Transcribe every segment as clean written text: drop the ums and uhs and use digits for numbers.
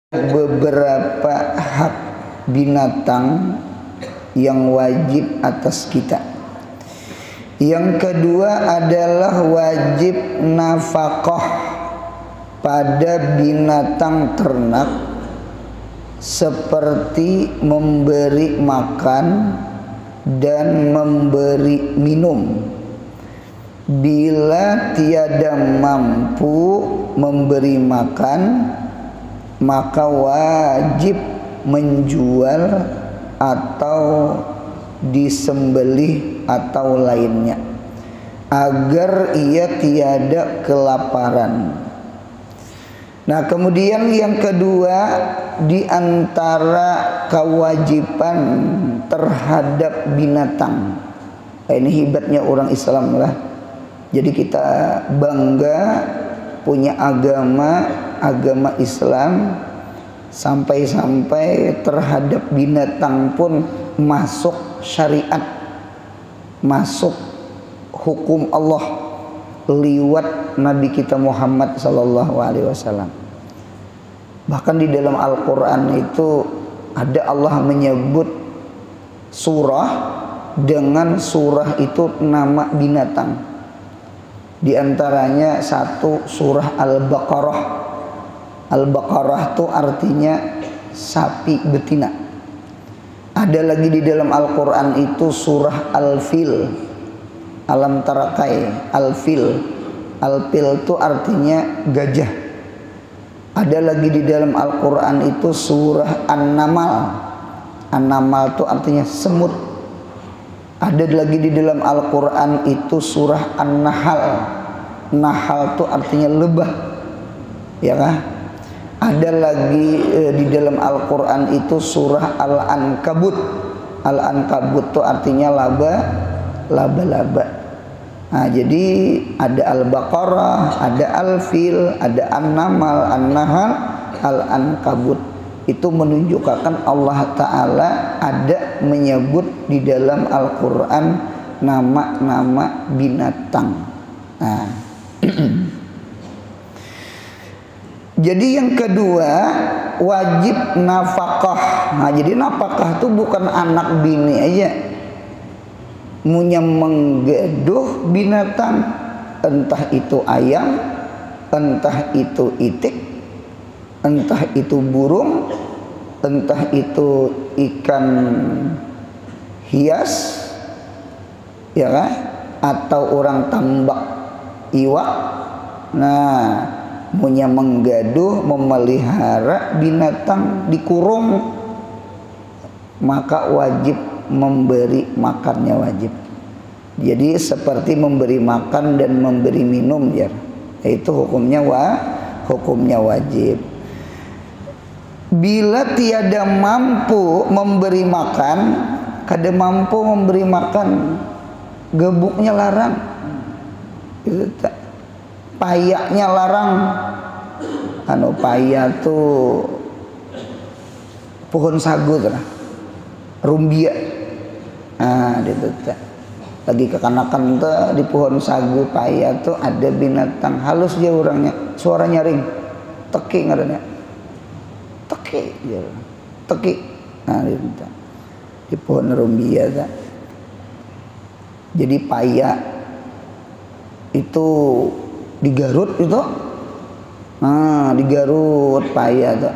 beberapa hak binatang yang wajib atas kita. Yang kedua adalah wajib nafkah pada binatang ternak, seperti memberi makan dan memberi minum. Bila tiada mampu memberi makan, maka wajib menjual atau disembelih atau lainnya, agar ia tiada kelaparan. Nah, kemudian yang kedua, di antara kewajiban terhadap binatang. Nah, ini hebatnya orang Islam lah. Jadi kita bangga punya agama Islam, sampai-sampai terhadap binatang pun masuk syariat, masuk hukum Allah liwat Nabi kita Muhammad SAW. Bahkan di dalam Al-Quran itu ada Allah menyebut surah dengan surah itu nama binatang. Di antaranya satu surah Al-Baqarah. Al-Baqarah itu artinya sapi betina. Ada lagi di dalam Al-Quran itu surah Al-Fil. Alam tarakai, Al-Fil. Al-Fil itu artinya gajah. Ada lagi di dalam Al-Quran itu surah An-Namal. An-Namal itu artinya semut. Ada lagi di dalam Al-Quran itu surah An-Nahl. Nahal itu artinya lebah, ya kan? Ada lagi di dalam Al-Quran itu surah Al-Ankabut. Al-Ankabut itu artinya laba-laba. Nah, jadi ada Al-Baqarah, ada Al-Fil, ada An-Namal, An-Nahl, Al-Ankabut. Itu menunjukkan Allah Ta'ala ada menyebut di dalam Al-Quran nama-nama binatang. Nah, jadi yang kedua wajib nafkah. Nah, jadi nafkah itu bukan anak bini aja, punya menggeduh binatang, entah itu ayam, entah itu itik, entah itu burung, entah itu ikan hias, ya kan? Atau orang tambak iwak. Nah, punya menggaduh, memelihara binatang, dikurung, maka wajib memberi makannya wajib. Jadi seperti memberi makan dan memberi minum, ya, itu hukumnya wajib. Bila tiada mampu memberi makan, kada mampu memberi makan, gebuknya larang, payaknya larang. Payak tuh pohon sagu lah, rumbia. Nah, itu lagi kekanakan tuh di pohon sagu payak tuh ada binatang halus dia orangnya, suara nyaring, teki ngadanya, teki, ya. Teki. Nah, di pohon rumbia tuh. Jadi payak itu digarut itu. Nah, digarut payak tuh.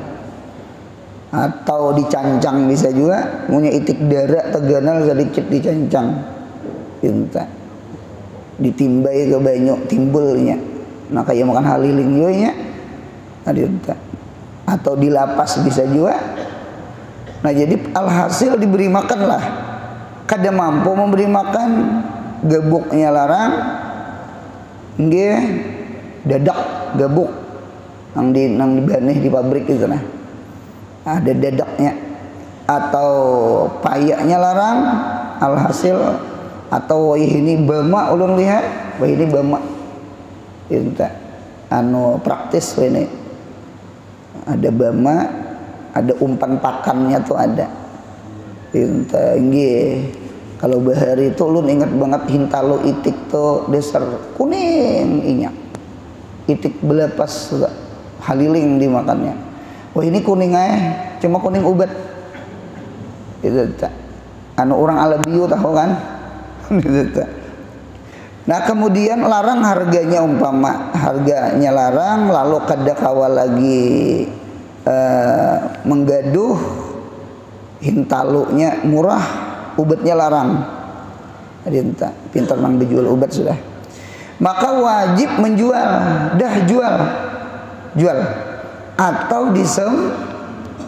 Atau dicancang bisa juga, punya itik darah teganal sedikit dicancang. Pinta. Ditimbai ke banyak timbulnya. Nah, kayak makan haliling juga nya. Nah, atau dilapas bisa juga. Nah, jadi alhasil diberi makan lah. Kada mampu memberi makan, gebuknya larang. Nggih, dadak gebuk nang dibanih di pabrik gitu nah. Ada dadaknya. Atau payaknya larang, alhasil atau ini bama ulun lihat, ini bama. Itu praktis ini. Ada bama, ada umpan pakannya tuh ada. Inta nggih. Kalau bahari itu ulun ingat banget hintalo itik tuh dasar kuning inya. Itik belepas haliling dimakannya. Wah ini kuning cuma kuning ubat. Itu anu orang Alabiu tahu kan? Nah kemudian larang harganya, umpama harganya larang, lalu kada kawa lagi menggaduh, hintalunya murah, ubatnya larang. Adinta pintar nang dijual ubat sudah. Maka wajib menjual, dah jual atau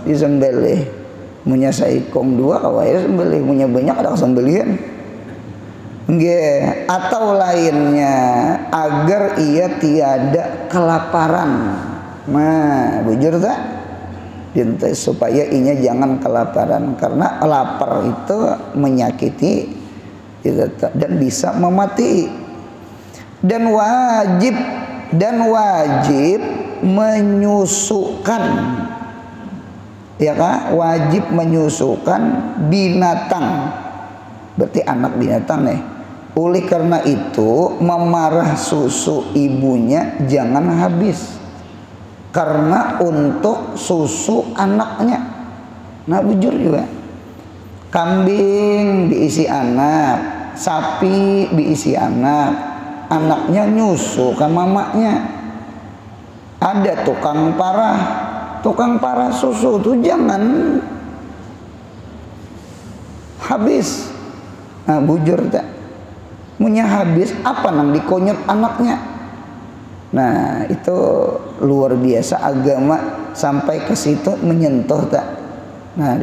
disembelih. Munya saikong dua kawai sembelih, munya banyak ada sembelihan. Nggih, atau lainnya agar ia tiada kelaparan. Nah, bujur tak? Supaya inya jangan kelaparan, karena lapar itu menyakiti dan bisa memati. Dan wajib menyusukan, ya kan? Wajib menyusukan binatang, berarti anak binatang nih. Oleh karena itu memarah susu ibunya jangan habis, karena untuk susu anaknya. Nah bujur juga, kambing diisi anak, sapi diisi anak, anaknya nyusu ke mamanya. Ada tukang parah susu tuh jangan habis. Nah bujur tak, punya habis apa nang dikonyot anaknya. Nah itu luar biasa agama sampai ke situ menyentuh tak. Nah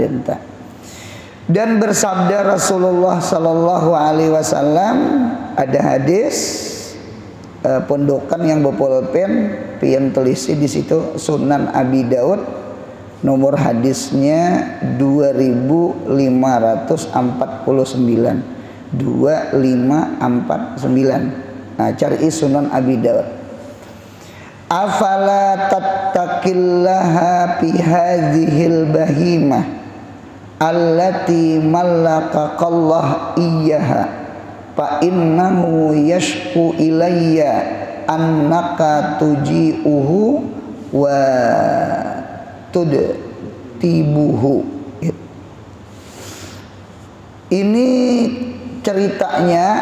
dan bersabda Rasulullah Sallallahu Alaihi Wasallam, ada hadis pondokan yang bepulpen pian telisi di situ Sunan Abi Daud, nomor hadisnya 2549. 2549. Nah, cari Sunan Abi Daud. Afala tattaqillaha fi hadhil bahimah allati mallaqakallah iyyaha fa innahu yashku ilayya annaka tuji'uhu wa tudtibuhu. Ini ceritanya,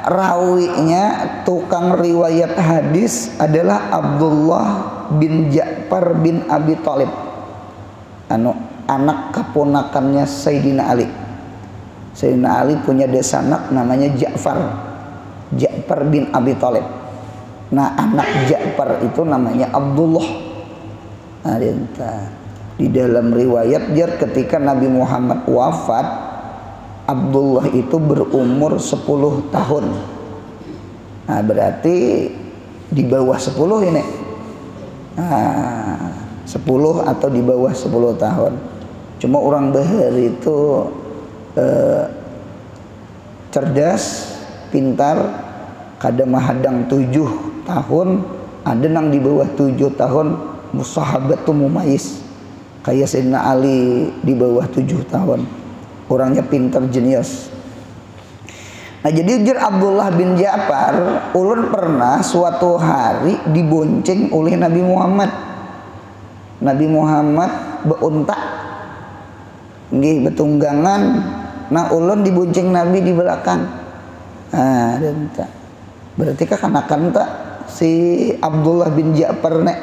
rawinya, tukang riwayat hadis adalah Abdullah bin Ja'far bin Abi Thalib, anak keponakannya Sayyidina Ali. Sayyidina Ali punya desa anak namanya Ja'far bin Abi Thalib. Nah anak Ja'far itu namanya Abdullah. Nah, di dalam riwayat dia ketika Nabi Muhammad wafat, Abdullah itu berumur 10 tahun. Nah berarti di bawah 10 ini. Nah, 10 atau di bawah 10 tahun. Cuma orang Bahar itu cerdas, pintar, kada mahadang 7 tahun, ada nang di bawah 7 tahun, musahabat tuh mumayis. Kayak Sayyidina Ali di bawah 7 tahun. Orangnya pintar, jenius. Nah jadi ujar Abdullah bin Ja'far, ulun pernah suatu hari dibonceng oleh Nabi Muhammad. Nabi Muhammad beunta, nggih betunggangan. Nah ulun dibonceng Nabi di belakang. Nah berarti kekanakan tak si Abdullah bin Ja'far nek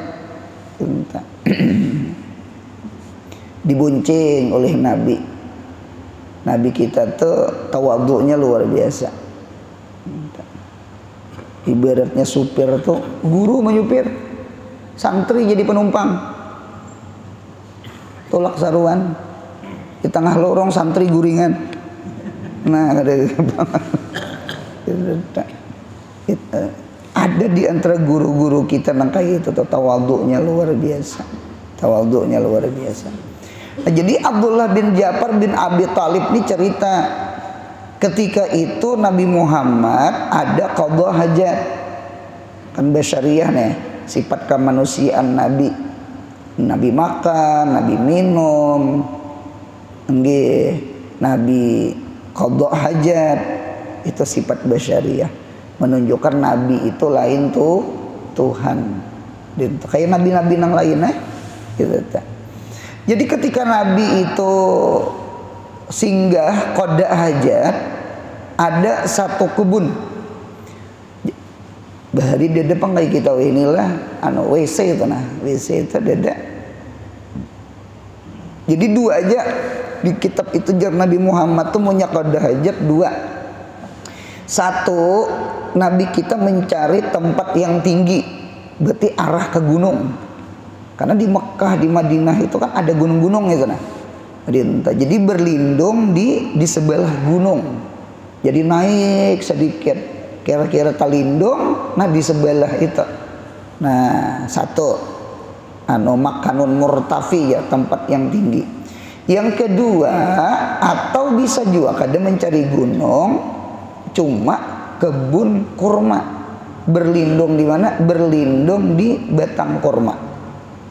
dibonceng oleh Nabi. Nabi kita tuh tawadhu'nya luar biasa. Ibaratnya supir tuh, guru menyupir, santri jadi penumpang. Tolak saruan, di tengah lorong santri guringan. Nah ada di antara guru-guru kita nang kayak itu tuh tawadhu'nya luar biasa. Tawadhu'nya luar biasa. Nah, jadi Abdullah bin Ja'far bin Abi Thalib ini cerita ketika itu Nabi Muhammad ada qadha hajat, kan basyariah nih, sifat kemanusiaan Nabi. Nabi makan, Nabi minum, nggih, Nabi qadha hajat, itu sifat basyariah, menunjukkan Nabi itu lain tuh Tuhan. Kayak nabi-nabi yang lain gitu. Jadi ketika Nabi itu singgah qada hajat, ada satu kebun. Bahari di depan kayak kita inilah WC itu nah, WC itu ada. Jadi dua aja di kitab itu jar Nabi Muhammad tuh punya qada hajat dua. Satu, Nabi kita mencari tempat yang tinggi, berarti arah ke gunung. Karena di Mekah, di Madinah itu kan ada gunung-gunung itu nah. Jadi berlindung di sebelah gunung. Jadi naik sedikit, kira-kira terlindung, nah di sebelah itu. Nah, satu, makanun murtafi ya, tempat yang tinggi. Yang kedua, atau bisa juga kadang mencari gunung, cuma kebun kurma. Berlindung di mana? Berlindung di batang kurma.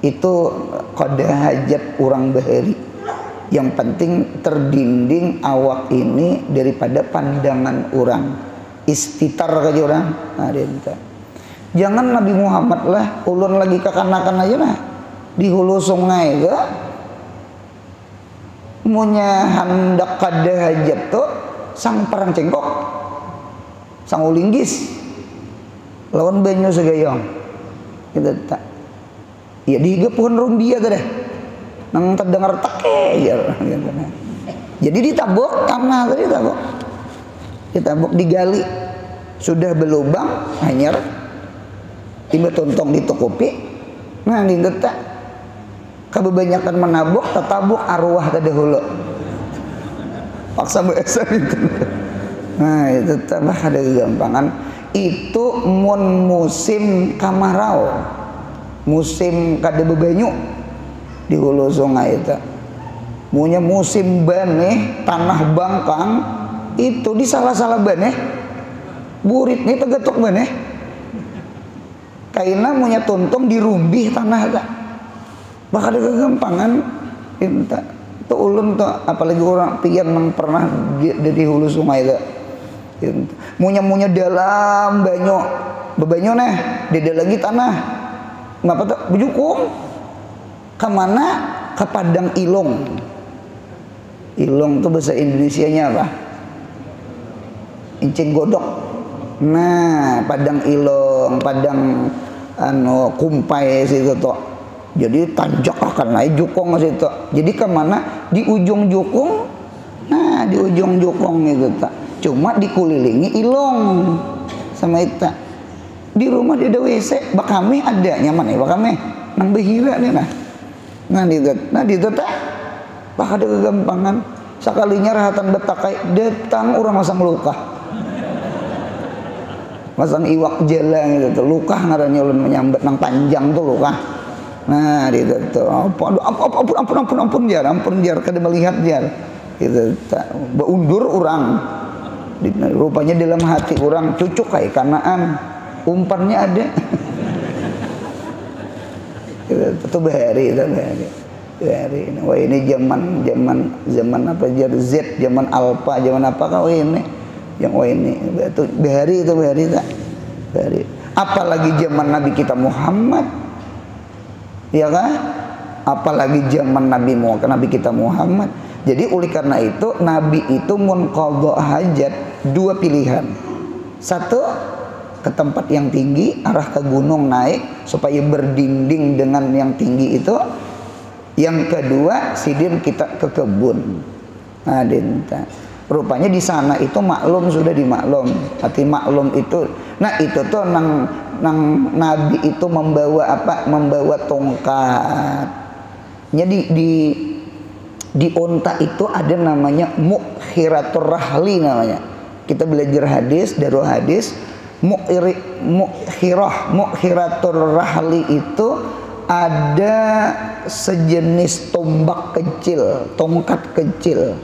Itu qada hajat orang bahari. Yang penting terdinding awak ini daripada pandangan orang. Istitar aja orang. Nah, jangan Nabi Muhammad lah ulun lagi kekanakan aja nah di hulu sungai ke munya hendak qada hajat tuh sang perang cengkok, sang ulinggis lawan banyu segayong. Kita tak ya di pohon rumbia tadi nang terdengar take ya gitu. Jadi ditabok tanah tadi ditabok digali sudah berlubang hanyar tiba tontong ditukupi. Nah di detak kebanyakan menabok tetabuk arwah tadi hulu paksa bahasa itu. Nah itu tambah ada kegampangan itu musim kamarau, musim kada bebanyu di hulu sungai itu. Punya musim baneh tanah bangkang itu di salah-salah baneh burit nih tegetuk baneh kaina punya tuntung dirumbih tanah tak bakal ada kegampangan itu ulun tuh apalagi orang pian yang pernah di hulu sungai itu munya dalam banyu bebanyu nih di lagi tanah ngapa tuh bujukung kemana ke Padang Ilong. Ilong tuh bahasa Indonesianya apa? Encing godok. Nah Padang Ilong, Padang kumpai situ tuh. Jadi tanjak akan naik jukung situ. Jadi kemana? Di ujung jukung. Nah di ujung jukung itu tak. Cuma dikelilingi ilong sama itu. Di rumah dia ada WC, bakame ada nyaman ya bakame. Nang behira nih nah. Nah di tak. Bakal ada kegampangan. Sekalinya rahatan betakai datang orang masang luka. Masang iwak jalan gitu tuh. Luka ngarannya ulun menyambat nang panjang tuh luka. Nah itu tuh ampun jar kada melihat jar itu beundur orang rupanya dalam hati orang cucuk kayak kanaan umpannya ada itu bahari wah ini zaman apa jar Z zaman alpha zaman apa kau ini yang wah ini itu bahari tak bahari apalagi zaman Nabi kita Muhammad ya kan? Apalagi zaman Nabi kita Muhammad. Jadi oleh karena itu Nabi itu mun qadha hajat dua pilihan. Satu ke tempat yang tinggi, arah ke gunung naik supaya berdinding dengan yang tinggi itu. Yang kedua sidin kita ke kebun. Nah, rupanya di sana itu maklum sudah dimaklum. Arti maklum itu. Nah, itu tuh nang Nabi itu membawa apa? Membawa tongkat. Jadi di unta itu ada namanya mukhiratur rahli namanya. Kita belajar hadis, darul hadis, mukhiratur rahli itu ada sejenis tombak kecil, tongkat kecil.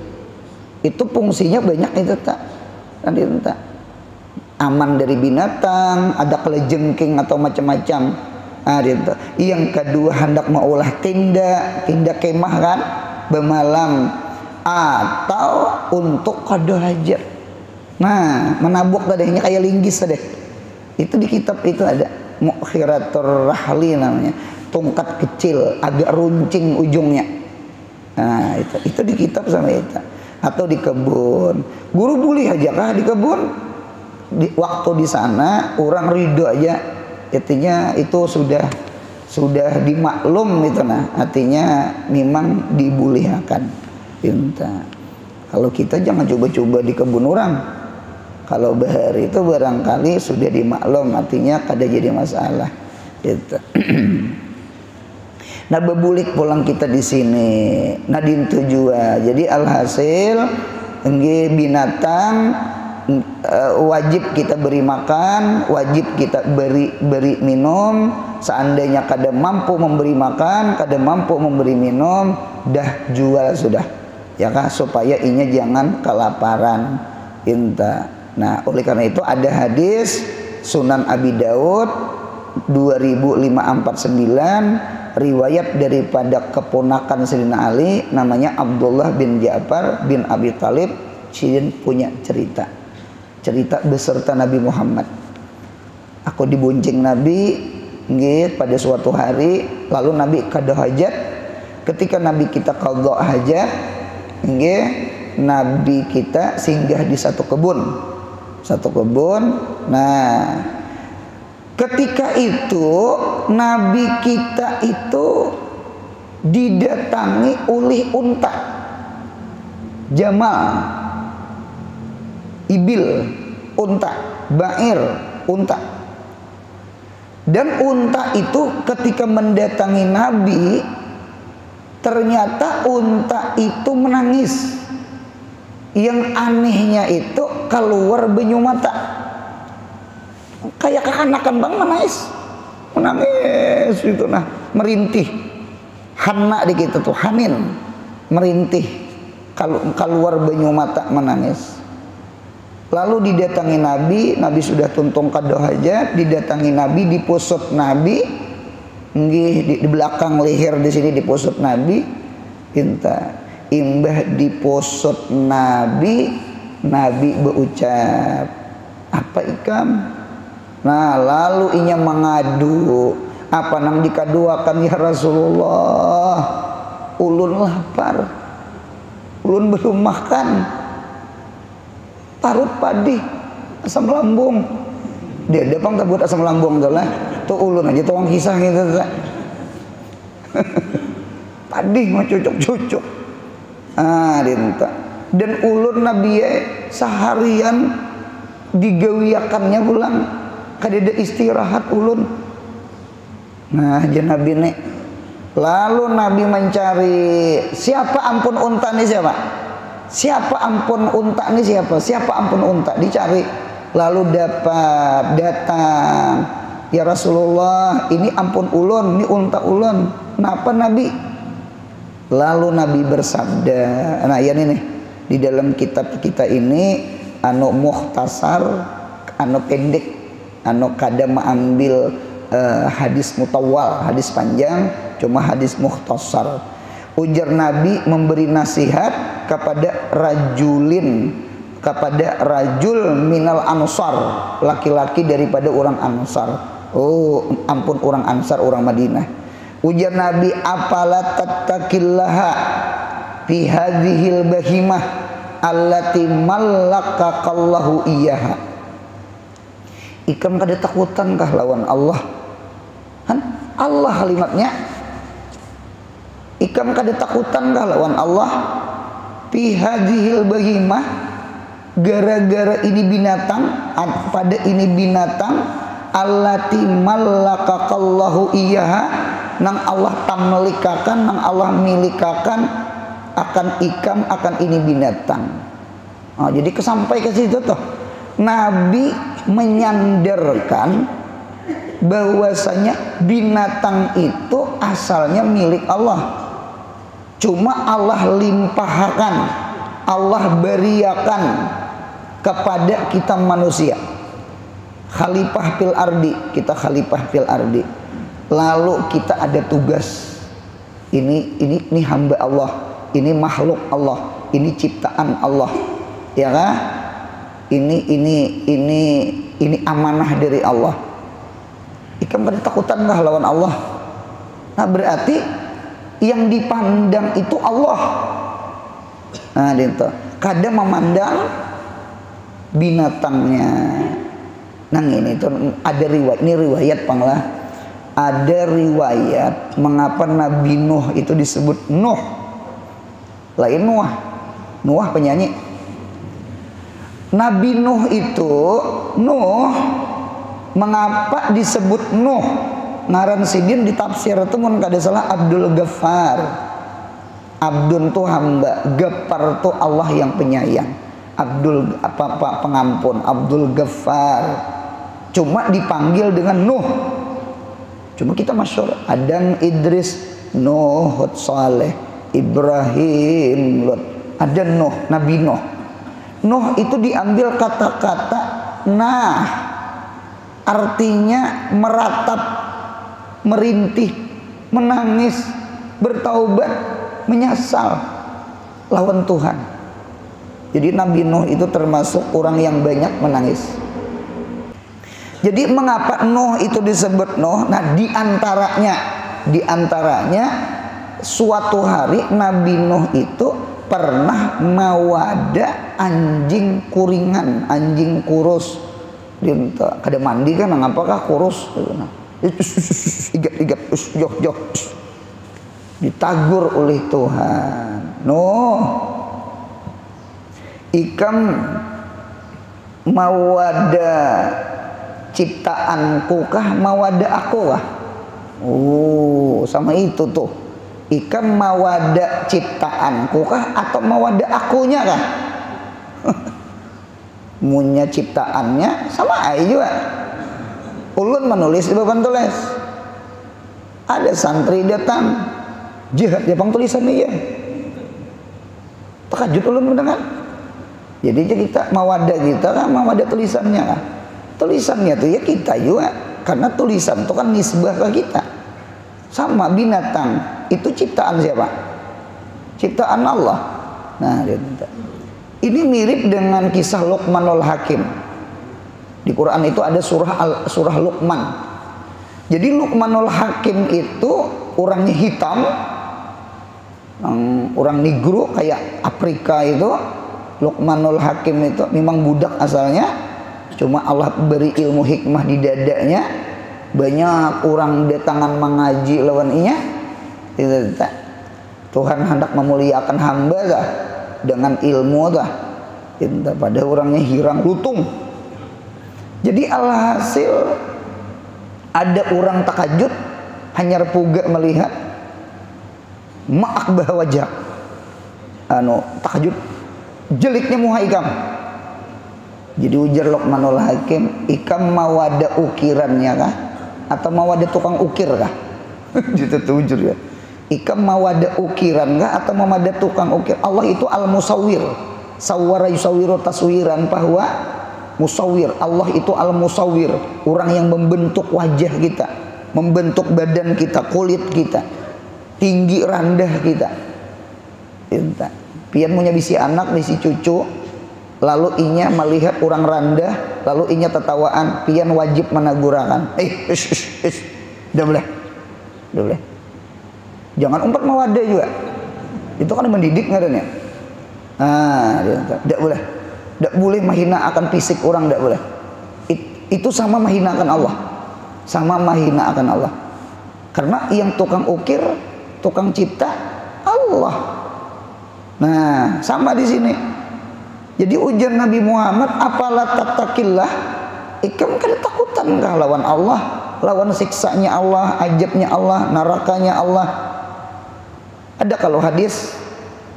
Itu fungsinya banyak itu tak. Nanti tak. Aman dari binatang, ada kelejengking atau macam-macam. Nah, gitu. Yang kedua hendak maulah tindak kemah kan, bermalam atau untuk qadha hajat. Nah, menabuk tadinya kayak linggis tadi. Itu di kitab itu ada mukhiratur rahli namanya, tongkat kecil, agak runcing ujungnya. Nah, itu di kitab sama itu. Atau di kebun. Guru boleh aja kah di kebun? Waktu di sana orang ridho aja, artinya itu sudah dimaklum itu, nah artinya memang dibolehkan. Kalau kita jangan coba-coba di kebun orang. Kalau bahar itu barangkali sudah dimaklum, artinya kada jadi masalah. Gitu. Nah bebulik pulang kita di sini. Nah dintu jua. Jadi alhasil binatang wajib kita beri makan, wajib kita beri minum. Seandainya kada mampu memberi makan, kada mampu memberi minum, dah jual sudah, ya kah, supaya inya jangan kelaparan. Nah oleh karena itu ada hadis Sunan Abi Daud 2549, riwayat daripada keponakan Sayyidina Ali namanya Abdullah bin Ja'far bin Abi Thalib. Cien punya cerita beserta Nabi Muhammad. Aku dibonceng Nabi pada suatu hari, lalu Nabi qada hajat. Ketika Nabi kita qada hajat, Nabi kita singgah di satu kebun. Nah ketika itu Nabi kita itu didatangi oleh unta, jamal, ibil, unta, bair, unta. Dan unta itu ketika mendatangi Nabi, ternyata unta itu menangis. Yang anehnya itu keluar banyu mata, kayak kekanakan bang, menangis itu, nah merintih, hana dikit tuh, hanin, merintih, keluar banyu mata, menangis. Lalu didatangi Nabi sudah tuntung qada hajat, didatangi Nabi, dipusut Nabi, di belakang leher di sini dipusut Nabi, imbah dipusut Nabi berucap, apa ikam? Nah lalu inya mengadu, apa nang dikaduakan ya Rasulullah, ulun lapar, ulun belum makan, parut padi, asam lambung. Dia dapang tak buat asam lambung tuh lah, tuh ulun aja tuang kisah gitu. Padi mah cucuk-cucuk. Dinta. Dan ulun Nabi seharian digawiakannya pulang, kadeda istirahat ulun. Nah aja Nabi nek. Lalu Nabi mencari siapa ampun unta nih, siapa ampun unta nih, siapa ampun unta, dicari. Lalu datang, ya Rasulullah, ini ampun ulun, ini unta ulun. Kenapa Nabi? Lalu Nabi bersabda, nah ya ini di dalam kitab kita ini anu mukhtasar, anu pendek, anu kada mengambil hadis mutawal, hadis panjang, cuma hadis mukhtasar. Ujar Nabi memberi nasihat kepada rajul minal ansar, laki-laki daripada orang Ansar. Oh ampun, orang Ansar, orang Madinah. Ujar Nabi, apala tattaqillaha fi hadhil bahimah allati mallakakallahu iyyaha. Ikam kada takutan kah lawan Allah? Kan Allah kalimatnya. Ikam kada takutan kah lawan Allah? Fi hadhil bahimah, gara-gara ini binatang, pada ini binatang, allati mallakakallahu iyyaha, nang Allah tamlikakan, nang Allah milikakan akan ikam, akan ini binatang. Jadi kesampai ke situ tuh. Nabi menyandarkan bahwasanya binatang itu asalnya milik Allah. Cuma Allah limpahkan, Allah beriakan kepada kita manusia. Khalifah fil ardi, kita khalifah fil ardi. Lalu kita ada tugas. Ini hamba Allah, ini makhluk Allah, ini ciptaan Allah. Ya kan? Ini amanah dari Allah. Ikam pada takutan kah lawan Allah? Nah berarti yang dipandang itu Allah. Nah itu kadang memandang binatangnya. Nah ini tuh ada riwayat, ini riwayat panglah. Ada riwayat mengapa Nabi Nuh itu disebut Nuh, lain Nuh penyanyi. Nabi Nuh itu mengapa disebut Nuh? Ngaran sidin di tafsir itu mun kada salah Abdul Ghaffar. Abdun tuh hamba, Ghaffar tuh Allah yang penyayang. Abdul pengampun, Abdul Ghaffar. Cuma dipanggil dengan Nuh. Cuma kita masyhur Adam, Idris, Nuh, Hud, Saleh, Ibrahim, Lut. Ada Nuh, Nabi Nuh. Nuh itu diambil kata-kata nah, artinya meratap, merintih, menangis, bertaubat, menyesal lawan Tuhan. Jadi Nabi Nuh itu termasuk orang yang banyak menangis. Jadi mengapa Nuh itu disebut Nuh? Nah diantaranya suatu hari Nabi Nuh itu pernah mawada anjing kuringan, anjing kurus. Dia minta kada mandi kan, ngapakah kurus? Igat, jok. Ditagur oleh Tuhan. Nuh, ikam mawada ciptaanku kah, mawada aku kah? Oh, sama itu tuh. Ikam mawada ciptaanku kah atau mawada akunya kah? Munya ciptaannya sama aja juga. Ulun menulis di papan tulis. Ada santri datang, jihad ya pang tulisannya ya. Terkejut ulun mendengar. Jadi kita mawada kita kan mawada tulisannya kan. Tulisannya tuh ya kita juga, karena tulisan itu kan nisbah ke kita. Sama binatang itu ciptaan siapa? Ciptaan Allah. Nah, ini mirip dengan kisah Luqmanul Hakim. Di Quran itu ada surah Luqman. Jadi Luqmanul Hakim itu orangnya hitam, orang Negro kayak Afrika itu. Luqmanul Hakim itu memang budak asalnya, cuma Allah beri ilmu hikmah di dadanya. Banyak orang datangan mengaji lawan inya. Tuhan hendak memuliakan hamba dah dengan ilmu dah. Pada orangnya hirang lutung. Jadi alhasil ada orang takajud hanya puga melihat ma'akbah wajah. Takajud jeliknya muha ikam. Jadi ujar Luqmanul Hakim, ikam mawada ukirannya kah atau mawada tukang ukir kah? Gitu tuh ujur ya. Ikam mawada ukiran kah atau mawada tukang ukir? Allah itu al-musawwir. Sawwara yusawwiru taswiran, bahwa musawwir. Allah itu al-musawwir, orang yang membentuk wajah kita, membentuk badan kita, kulit kita, tinggi rendah kita. Pian punya bisi anak, bisi cucu, lalu inya melihat orang rendah, lalu inya tertawaan, pian wajib menagurakan. Udah boleh. Jangan umpat mawada juga. Itu kan mendidik ngadanya. Tidak boleh. Tidak boleh menghina akan fisik orang, tidak boleh. Itu sama menghinakan Allah. Sama menghinakan Allah. Karena yang tukang ukir, tukang cipta Allah. Nah, sama di sini. Jadi ujar Nabi Muhammad, apalah tattaqillah? Ikam kada takutan kah lawan Allah, lawan siksanya Allah, ajabnya Allah, narakanya Allah. Ada kalau hadis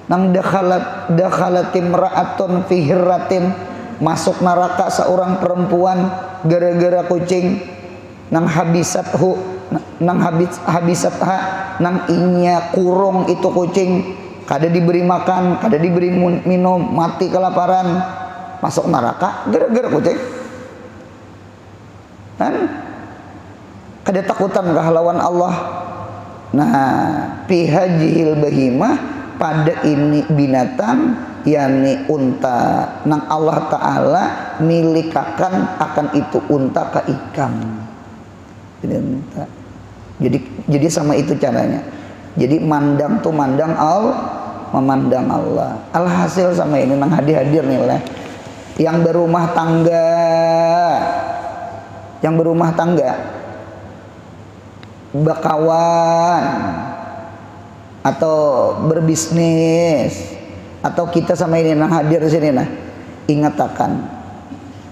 nang dakhalat imra'atun fi hirratin, masuk neraka seorang perempuan gara-gara kucing, nang habisatha, nang inya kurung itu kucing, kada diberi makan, kada diberi minum, mati kelaparan, masuk neraka gara-gara kucing. Kan kada takutan kah lawan Allah? Nah, pihajihil bahimah, pada ini binatang, yakni unta, nang Allah Ta'ala milikakan akan itu unta ke ikam. Jadi sama itu caranya. Jadi mandang tuh mandang memandang Allah. Alhasil sama ini nang hadir nih lah. Yang berumah tangga, bakawan atau berbisnis, atau kita sama ini nang hadir di sini nah, ingat akan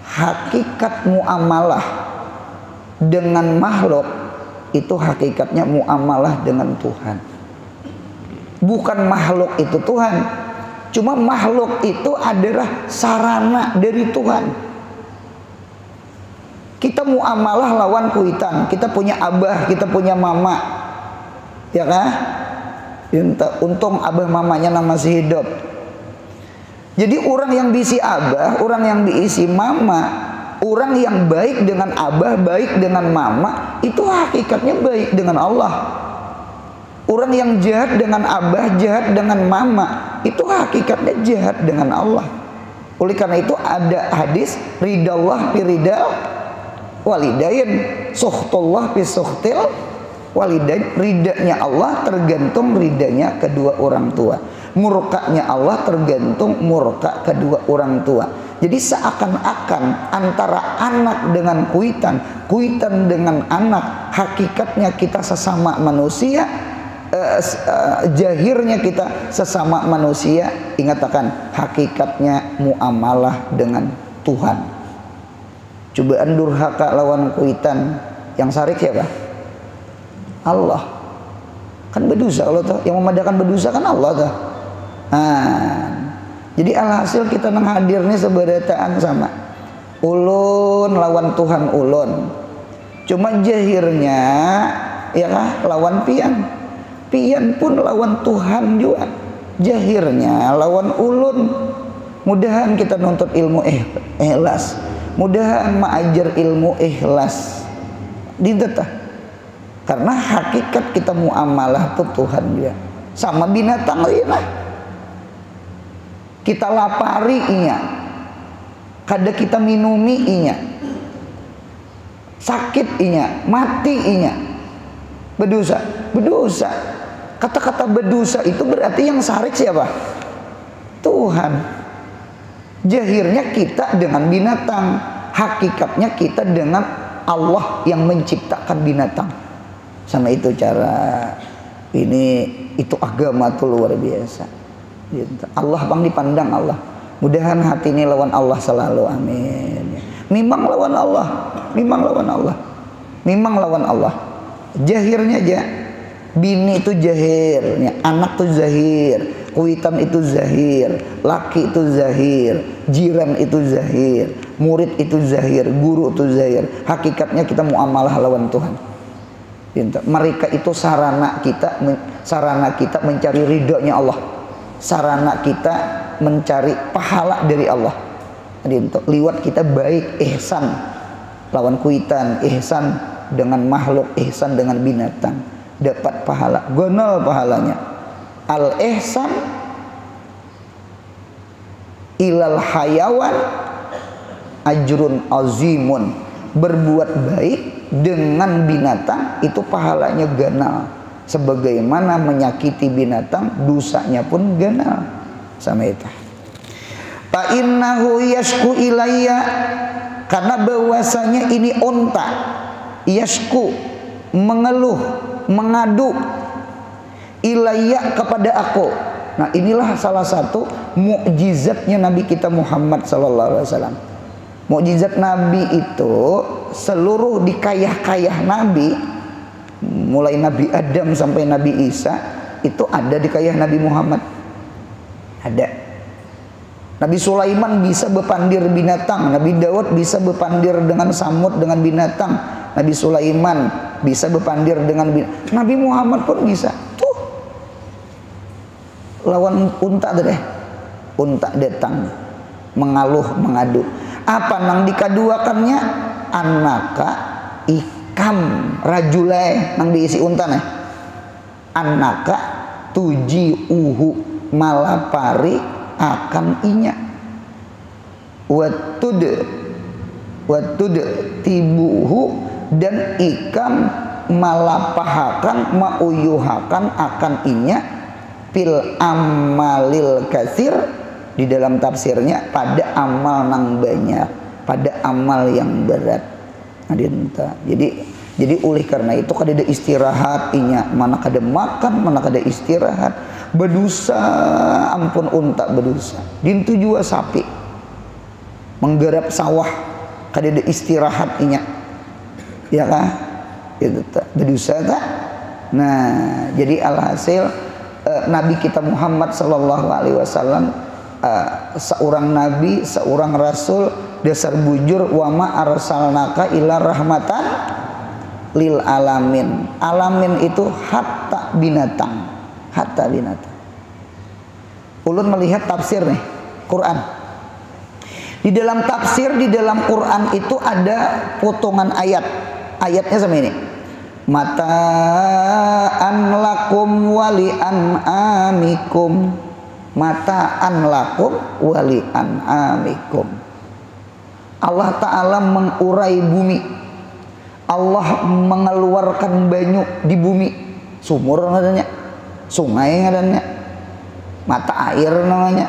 hakikat muamalah dengan makhluk itu hakikatnya muamalah dengan Tuhan. Bukan makhluk itu Tuhan, cuma makhluk itu adalah sarana dari Tuhan. Kita muamalah lawan kuitan, kita punya abah, kita punya mama, ya kan? Untung abah mamanya masih hidup. Jadi orang yang diisi abah, orang yang diisi mama, orang yang baik dengan abah, baik dengan mama, itu hakikatnya baik dengan Allah. Orang yang jahat dengan abah, jahat dengan mama, itu hakikatnya jahat dengan Allah. Oleh karena itu ada hadis ridallah fi ridal walidain, suhtullah fi suhtil walidain. Ridanya Allah tergantung ridanya kedua orang tua, murkanya Allah tergantung murka kedua orang tua. Jadi seakan-akan antara anak dengan kuitan, kuitan dengan anak, hakikatnya kita sesama manusia, jahirnya kita sesama manusia. Ingat akan hakikatnya muamalah dengan Tuhan. Cobaan durhaka lawan kuitan, yang sarik siapa? Allah. Kan berdosa Allah tuh, yang memadakan berdosa kan Allah tuh. Jadi alhasil kita menghadirnya seberataan sama ulun lawan Tuhan ulun. Cuma jahirnya ya kah lawan pian. Pian pun lawan Tuhan juga. Jahirnya lawan ulun. Mudahan kita nuntut ilmu ikhlas. Mudahan ma'ajar ilmu ikhlas. Dintetah. Karena hakikat kita muamalah tuh Tuhan juga. Sama binatang lain lah. Kita lapari inya, kada kita minumi inya, sakit inya, mati inya, berdosa. Kata-kata berdosa itu berarti yang sarik siapa? Tuhan. Jahirnya kita dengan binatang, hakikatnya kita dengan Allah yang menciptakan binatang. Sama itu cara ini, itu agama tuh luar biasa. Allah bang dipandang Allah. Mudahan hati ini lawan Allah selalu, amin. Memang lawan Allah, memang lawan Allah, memang lawan Allah. Jahirnya aja, bini itu jahir, anak itu zahir, kuitan itu zahir, laki itu zahir, jiran itu zahir, murid itu zahir, guru itu zahir. Hakikatnya kita muamalah lawan Tuhan. Mereka itu sarana kita mencari ridhonya Allah. Sarana kita mencari pahala dari Allah. Liwat kita baik, ihsan lawan kuitan, ihsan dengan makhluk, ihsan dengan binatang, dapat pahala, gonol pahalanya. Al ihsan ilal hayawan ajrun azimun. Berbuat baik dengan binatang itu pahalanya ganal. Sebagaimana menyakiti binatang, dosanya pun ganal. Sama itu. Fa innahu yashku ilayya, karena bahwasanya ini unta yashku, mengeluh, mengadu, ilayya, kepada aku. Nah, inilah salah satu mukjizatnya Nabi kita Muhammad sallallahu alaihi wasallam. Mukjizat Nabi itu seluruh dikayah-kayah Nabi, mulai Nabi Adam sampai Nabi Isa, itu ada di kayah Nabi Muhammad. Ada. Nabi Sulaiman bisa berpandir binatang, Nabi Daud bisa berpandir dengan samud, dengan binatang. Nabi Sulaiman bisa berpandir dengan binatang. Nabi Muhammad pun bisa. Tuh. Lawan unta deh. Unta datang mengaluh, mengadu. Apa nang dikaduakannya? Anaka ikam rajulai nang diisi unta nih. Anaka tuji uhu malapari akan inya. Watud tibuhu, dan ikam malapahakan mauyuhakan akan inya fil amalil katsir, di dalam tafsirnya pada amal nang banyak, pada amal yang berat. Jadi oleh karena itu kada ada istirahat inya, mana kada makan, mana kada istirahat, berdosa ampun unta berdosa. Dintu jua sapi menggarap sawah kada ada istirahat inya, ya kah? Itu berdosa tak? Nah, jadi alhasil Nabi kita Muhammad sallallahu alaihi wasallam seorang nabi, seorang rasul, dasar bujur, wa ma arsalnaka illa rahmatan lil alamin. Alamin itu hatta binatang, hatta binatang. Ulun melihat tafsir nih Quran. Di dalam tafsir, di dalam Quran itu ada potongan ayat. Ayatnya sama ini. Mata'an lakum wali an'amikum. Mata'an lakum wali an'amikum. Allah Ta'ala mengurai bumi. Allah mengeluarkan banyu di bumi. Sumur namanya, sungai namanya, mata air namanya.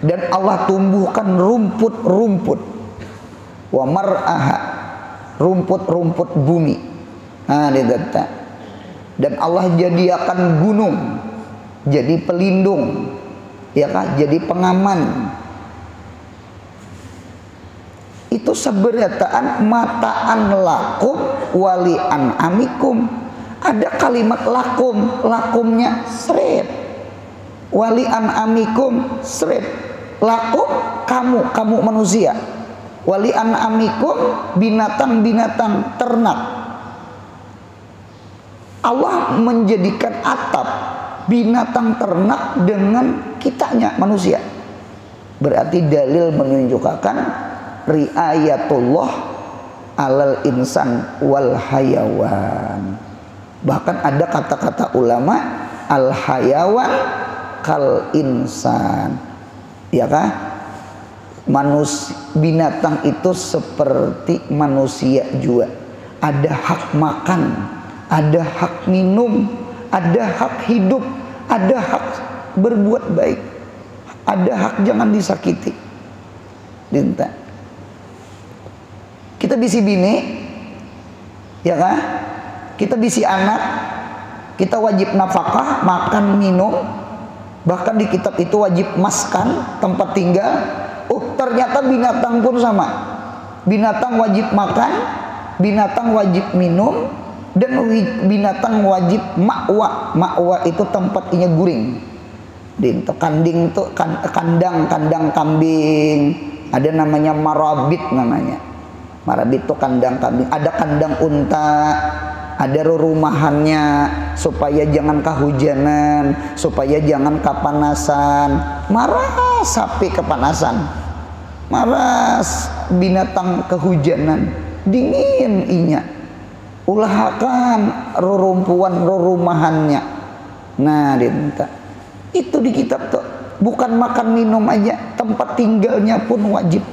Dan Allah tumbuhkan rumput-rumput, wa mar'aha, rumput-rumput bumi. Nah, didata. Dan Allah jadikan gunung jadi pelindung, ya kan? Jadi pengaman. Itu seberataan mataan lakum wali an'amikum. Ada kalimat lakum, lakumnya seret. Wali an'amikum seret. Lakum kamu manusia. Wali an'amikum binatang-binatang ternak. Allah menjadikan atap binatang ternak dengan kitanya manusia. Berarti dalil menunjukkan riayatullah alal insan wal hayawan. Bahkan ada kata-kata ulama al hayawan kal insan, ya kah? Binatang itu seperti manusia juga. Ada hak makan, ada hak minum, ada hak hidup, ada hak berbuat baik, ada hak jangan disakiti. Dinta. Kita bisi bini, ya kan? Kita bisi anak, kita wajib nafkah, makan, minum. Bahkan di kitab itu wajib maskan, tempat tinggal. Oh, ternyata binatang pun sama. Binatang wajib makan, binatang wajib minum, dan binatang wajib ma'wa. Ma'wa itu tempat inya guring. Kanding itu kandang kambing. Ada namanya marabit namanya. Marabit itu kandang kambing. Ada kandang unta, ada rumahannya supaya jangan kehujanan, supaya jangan kepanasan. Marah sapi kepanasan, marah binatang kehujanan, dingin inya. Ulahakan rumahannya. Nah, dinta. Itu di kitab tuh. Bukan makan minum aja, tempat tinggalnya pun wajib.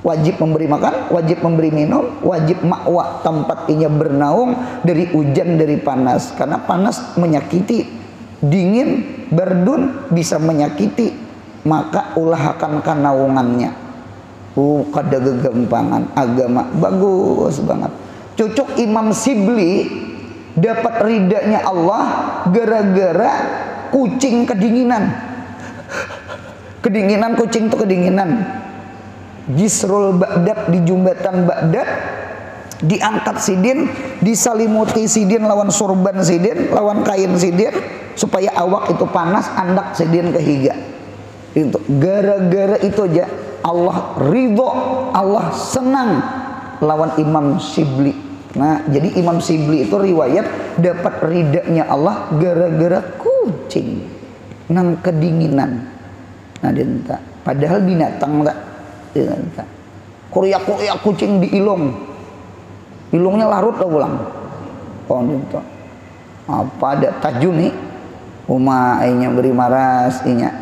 Wajib memberi makan, wajib memberi minum, wajib ma'wa, tempat inya bernaung dari hujan, dari panas. Karena panas menyakiti, dingin, berdun bisa menyakiti. Maka ulahakan kanaungannya. Kada gegampangan agama, bagus banget. Cocok Imam Sibli dapat ridanya Allah gara-gara kucing kedinginan. Kedinginan, kucing tuh kedinginan. Jisrul Baghdad, di jembatan Baghdad diangkat sidin, disalimuti sidin lawan surban sidin, lawan kain sidin, supaya awak itu panas, andak sidin kehiga. Itu gara-gara itu aja Allah ridho, Allah senang lawan Imam Sibli. Nah, jadi Imam Sibli itu riwayat dapat ridanya Allah gara-gara kucing nang kedinginan. Nah, dinta. Padahal binatang tak. Kuriak kucing di ilungnya larut lah pulang. Oh, dinta. Apa ada tajun nih? Uma ainya beri maras inya.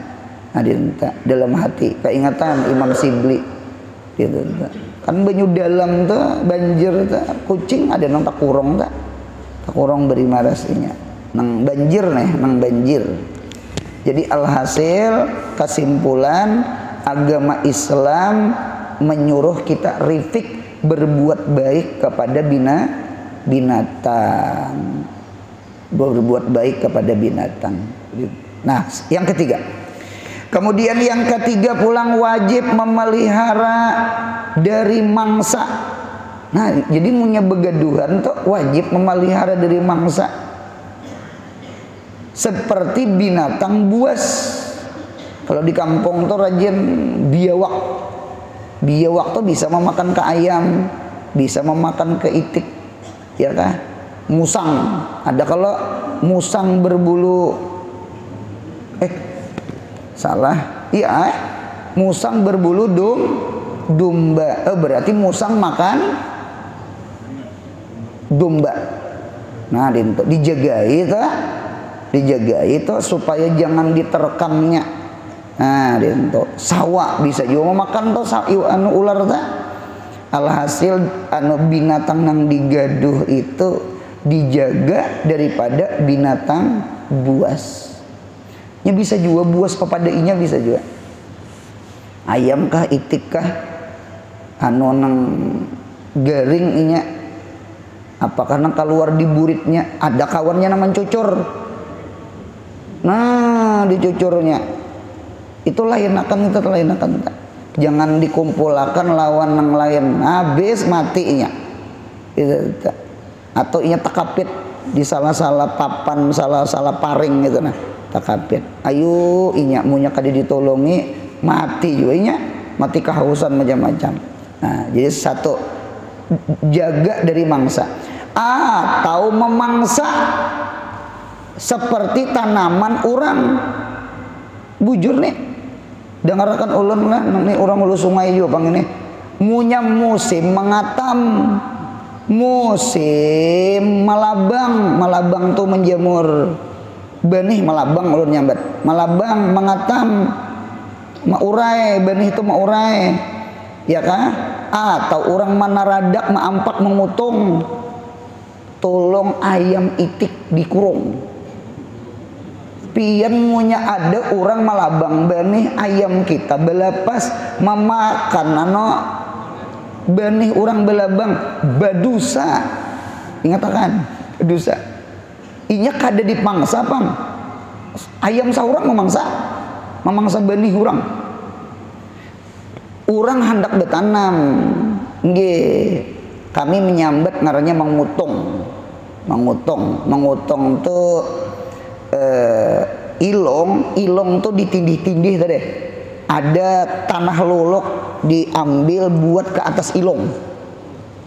Nah, dinta dalam hati keingatan Imam Sibli. Dinta. kan banyu dalam tuh banjir tuh kucing ada nang tak kurang beri marasinya nang banjir nang banjir. Jadi alhasil kesimpulan agama Islam menyuruh kita rifik berbuat baik kepada binatang, berbuat baik kepada binatang. Nah, yang ketiga. Kemudian yang ketiga pulang wajib memelihara dari mangsa. Nah, jadi punya begaduhan tuh wajib memelihara dari mangsa. Seperti binatang buas. Kalau di kampung tuh rajin biawak. Biawak tuh bisa memakan ke ayam, bisa memakan ke itik, ya kan? Musang. Ada kalau musang berbulu salah. Iya, musang berbulu domba. Berarti musang makan domba. Nah, dijagai itu supaya jangan diterkamnya. Nah, sawa bisa juga makan tuh ular tuh. Alhasil binatang yang digaduh itu dijaga daripada binatang buas. Nya bisa juga buas papadainya bisa juga. Ayam kah itik kah nang garing inya. Apakah nang keluar di buritnya ada kawannya namanya cucur. Nah, dicucurnya itu lain akan. Jangan dikumpulkan lawan yang lain, habis matinya. Atau inya takapit di salah-salah papan, salah-salah paring gitu nah. Takapit. Ayo inya munya kada ditolongi mati juga inya, mati kehausan macam-macam. Nah, jadi satu jaga dari mangsa atau memangsa seperti tanaman orang. Bujur nih. Dengarkan ulun lah, nih orang ulu sungai juga pang ini. Munya musim mengatam, musim malabang tuh menjamur. Benih malabang ulun nyambat. Malabang mengatam, maurai benih itu maurai. Ya kah? Atau orang manaradak maampak mengutung. Tolong ayam itik dikurung. Pian munya ada orang malabang benih ayam kita belapas memakan benih orang belabang badusa. Ingatakan badusa. Inya kada dipangsa pang. Ayam saurang memangsa benih orang. Orang hendak bertanam. Nggih. Kami menyambat ngarannya mengutung. Mengutung tuh ilong tuh ditindih-tindih tadi. Ada tanah lolok diambil buat ke atas ilong.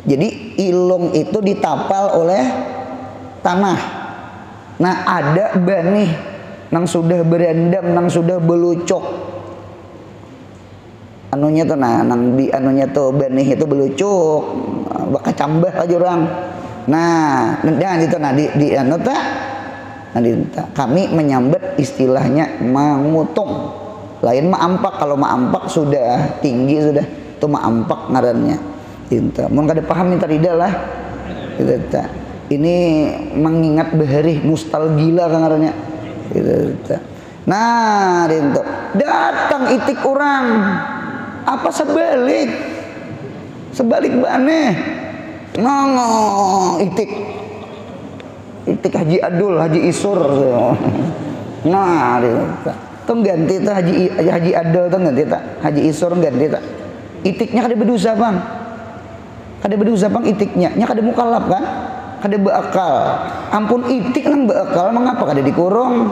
Jadi ilong itu ditapal oleh tanah. Nah, ada benih nang sudah berendam, nang sudah belucok. Anunya tuh nang di anunya tuh benih itu belucuk, bakal cambah aja orang. Nah, di anu tak. Kami menyambat istilahnya mengutung. Lain maampak, kalau maampak sudah tinggi sudah itu maampak ngarannya. Mun kada paham minta tidak lah. Ini mengingat bahari mustalgila kan ngarannya. Nah, datang itik orang. Apa sebalik baneh. Itik Haji Adul, Haji Isur. Nah, tong ganti ta Haji Adul tong ganti ta Haji Isur ganti ta. Itiknya kada berdosa bang. Kada berdosa bang itiknya. Nya kada mukallaf kan? Kada beakal. Ampun itik nang beakal mengapa kada dikurung?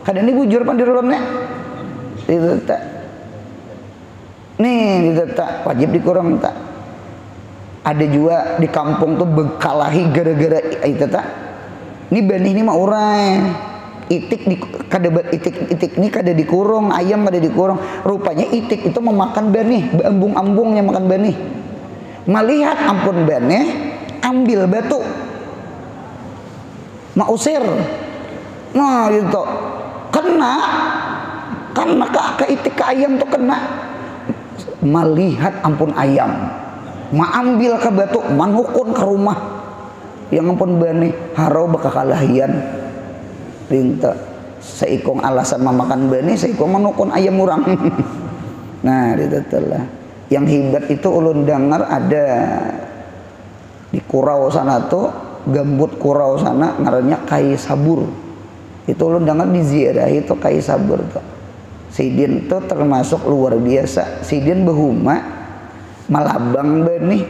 Kada ini bujur pan dirulunnya. Itu tak. Nih, itu tak wajib dikurung tak. Ada juga di kampung tuh bekalahi gara-gara itu tak. Ini benih ini mah urai. Itik itik ini kada dikurung, ayam kada dikurung. Rupanya itik itu memakan benih, ambung-ambungnya makan benih. Melihat ampun benih, ambil batu. Mausir. Nah, itu kena ke itik ke ayam tuh kena. Melihat ampun ayam. ma ambil ke batu manukun ke rumah yang ampun bani harau bakal kalahian rinta seikong alasan memakan bani seikong manukun ayam murang. Nah ditatelah yang hebat itu ulun dengar ada di Kurau sana tuh gambut Kurau sana ngarannya Kai Sabur. Itu ulun dengar di ziarah itu Kai Sabur tuh. Sidin tuh termasuk luar biasa. Sidin behuma malabang benih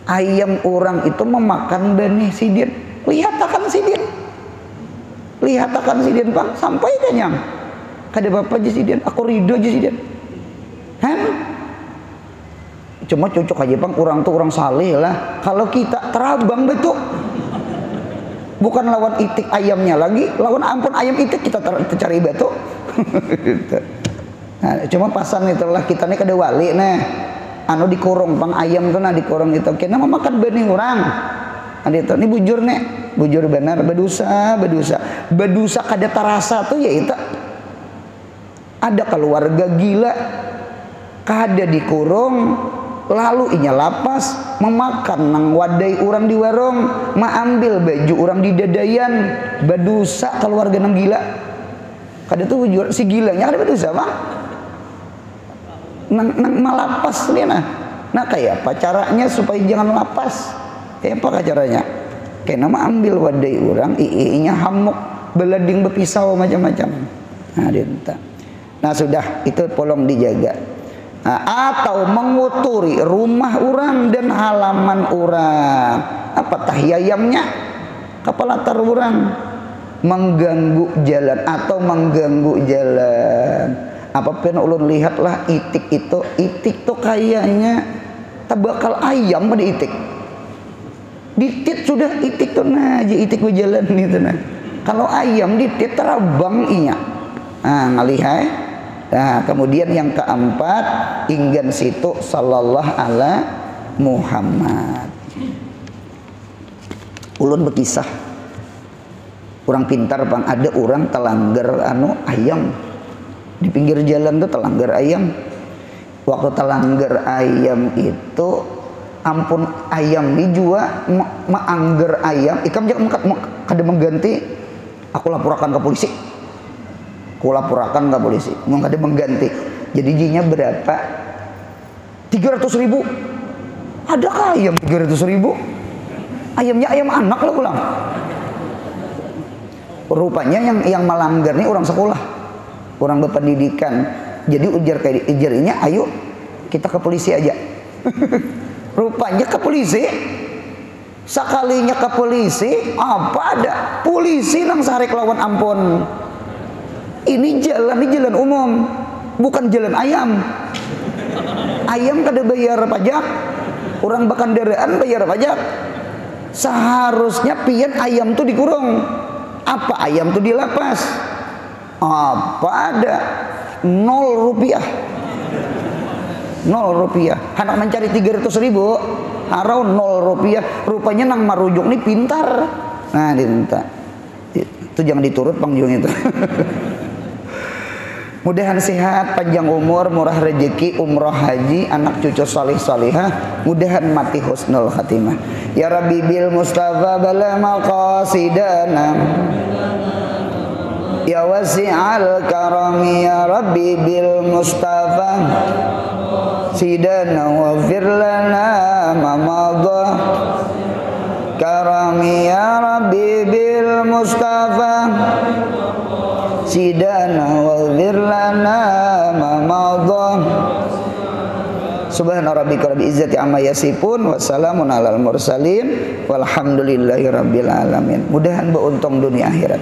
ayam orang itu memakan benih sidin. Lihat akan sidin Bang sampai kenyang. Kada bapak aja sidin, aku ridho aja sidin. Cuma cocok aja Bang, orang tuh orang saleh lah. Kalau kita terabang betul, bukan lawan itik ayamnya lagi, lawan ampun ayam itik kita cari batu. Nah, cuma pasan itulah kita nih kada wali nah. Anu dikurung Bang ayam tuh nah dikurung itu. Kena memakan benih orang. Adi itu ini bujur nek, bujur benar bedusa kada terasa tuh ya itu. Ada keluarga gila kada dikurung lalu inya lapas memakan nang wadai orang di warung ambil baju orang di dadayan bedusa keluarga nang gila kada tuh bujur si gilanya kada bedusa Bang nang malapas dia nah kayak apa caranya supaya jangan lapas kayak apa caranya kayak nama ambil wadai orang iinya hamuk belading bepisau macam-macam nah dia entah. Nah sudah itu tolong dijaga. Nah, atau menguturi rumah orang dan halaman orang apa tahyayamnya kepala tar orang mengganggu jalan atau mengganggu jalan apapun ulun lihatlah itik tuh kayaknya tabakal ayam pada itik ditit sudah itik tuh nah aja itik berjalan gitu nah kalau ayam ditit terabang inya nah ngalihai. Nah kemudian yang keempat inggan situ sallallahu ala Muhammad. Ulun berkisah orang pintar Bang ada orang telanggar ayam di pinggir jalan tuh telanggar ayam. Waktu telanggar ayam itu ampun ayam ini juga maanggar ayam ikam jangan kada mengganti aku laporkan ke polisi. Aku laporkan ke polisi mau kada mengganti jadi jinya berapa 300.000 ada ayam 300.000 ayamnya ayam anak lah ulang rupanya yang melanggar nih orang sekolah orang berpendidikan jadi ujarnya ayo kita ke polisi aja. Rupanya ke polisi sekalinya ke polisi apa ada polisi nang sarek lawan ampun ini jalan umum bukan jalan ayam kada bayar pajak orang berkendaraan bayar pajak seharusnya pian ayam tuh dikurung apa ayam tuh dilapas apa ada 0 rupiah anak mencari 300.000 harau 0 rupiah rupanya nang marujuk nih pintar nah diminta itu jangan diturut pangjung itu. Mudahan sehat, panjang umur, murah rezeki, umroh haji, anak cucu salih salihah, mudahan mati husnul khatimah. Ya Rabbi bil Mustafa bala maqasidana. Ya wasi'al karami ya Rabbi bil Mustafa sidana waghfir lana ma madha karami ya Rabbi bil Mustafa sidana waghfir lana ma madha subhana rabbika rabbil izzati amma yasifun wa salamun alal mursalin walhamdulillahi rabbil alamin. Mudahan beruntung dunia akhirat.